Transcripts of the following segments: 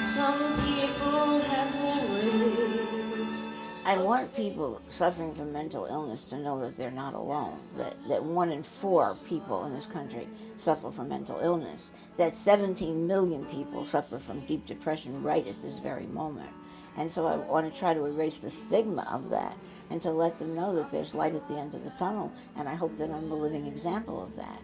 Some people have their ways. I want people suffering from mental illness to know that they're not alone, that 1 in 4 people in this country suffer from mental illness, that 17 million people suffer from deep depression right at this very moment. And so I want to try to erase the stigma of that and to let them know that there's light at the end of the tunnel, and I hope that I'm a living example of that.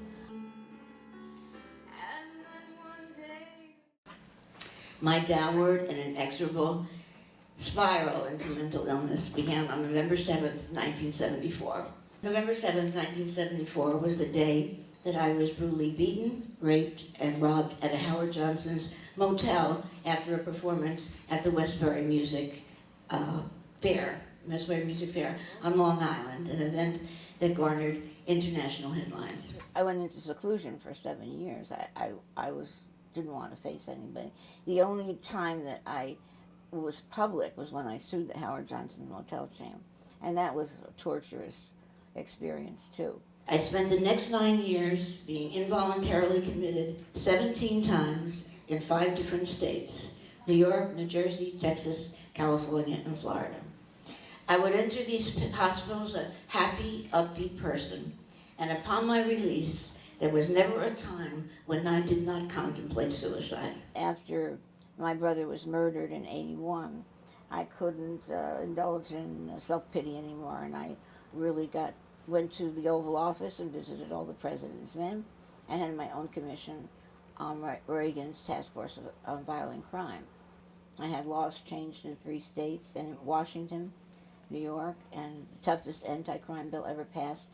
My downward and inexorable spiral into mental illness began on November 7th, 1974. November 7th, 1974 was the day that I was brutally beaten, raped, and robbed at a Howard Johnson's motel after a performance at the Westbury Music Fair on Long Island, an event that garnered international headlines. I went into seclusion for 7 years. I didn't want to face anybody. The only time that I was public was when I sued the Howard Johnson motel chain, and that was a torturous experience too. I spent the next 9 years being involuntarily committed 17 times in 5 different states: New York, New Jersey, Texas, California, and Florida. I would enter these hospitals a happy, upbeat person, and upon my release, there was never a time when I did not contemplate suicide. After my brother was murdered in '81, I couldn't indulge in self-pity anymore, and I really went to the Oval Office and visited all the president's men and had my own commission on Reagan's Task Force on Violent Crime. I had laws changed in 3 states, and in Washington, New York, and the toughest anti-crime bill ever passed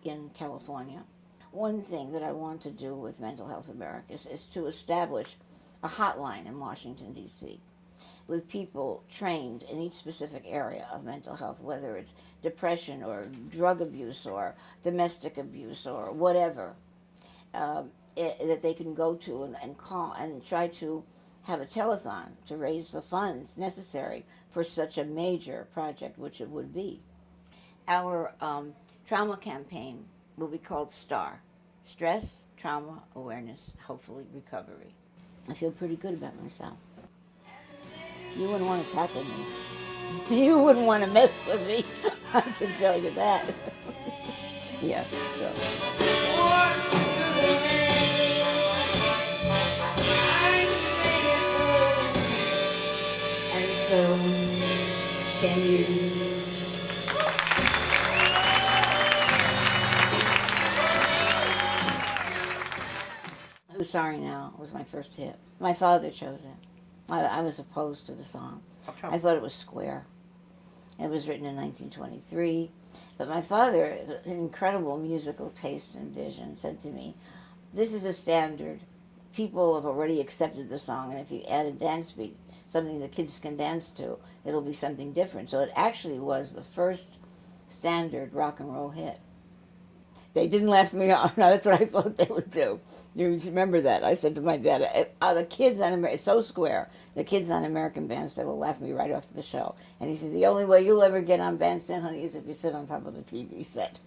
in California. One thing that I want to do with Mental Health America is to establish a hotline in Washington, D.C., with people trained in each specific area of mental health, whether it's depression or drug abuse or domestic abuse or whatever, that they can go to and call and try to have a telethon to raise the funds necessary for such a major project, which it would be. Our trauma campaign will be called STAR, Stress, Trauma, Awareness, Hopefully Recovery. I feel pretty good about myself. You wouldn't want to tackle me. You wouldn't want to mess with me. I can tell you that. Yeah, so. And so, can you... I'm Sorry Now was my first hit. My father chose it. I was opposed to the song. I thought it was square. It was written in 1923. But my father, an incredible musical taste and vision, said to me, this is a standard. People have already accepted the song, and if you add a dance beat, something the kids can dance to, it'll be something different. So it actually was the first standard rock and roll hit. They didn't laugh me off. No, that's what I thought they would do. You remember that? I said to my dad, the kids on it's so square. The kids on American Bandstand will laugh me right off the show. And he said, the only way you'll ever get on Bandstand, honey, is if you sit on top of the TV set.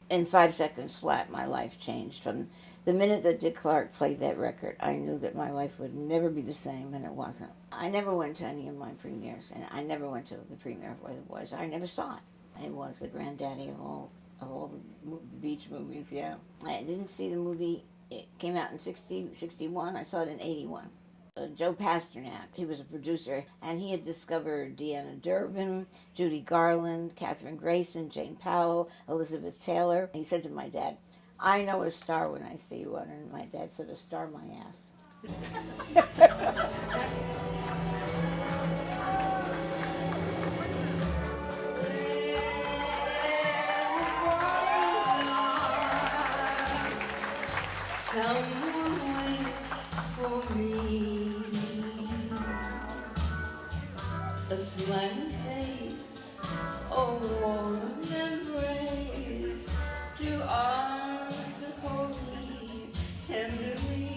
In 5 seconds flat, my life changed. From the minute that Dick Clark played that record, I knew that my life would never be the same, and it wasn't. I never went to any of my premieres, and I never went to the premiere of Where the Boys Are. I never saw it. It was the granddaddy of all the beach movies, yeah. I didn't see the movie. It came out in 61. I saw it in 81. Joe Pasternak, he was a producer, and he had discovered Deanna Durbin, Judy Garland, Katherine Grayson, Jane Powell, Elizabeth Taylor. He said to my dad, I know a star when I see one, and my dad said, a star my ass. Someone waits for me, a smiling face, a warm embrace, 2 arms to hold me tenderly.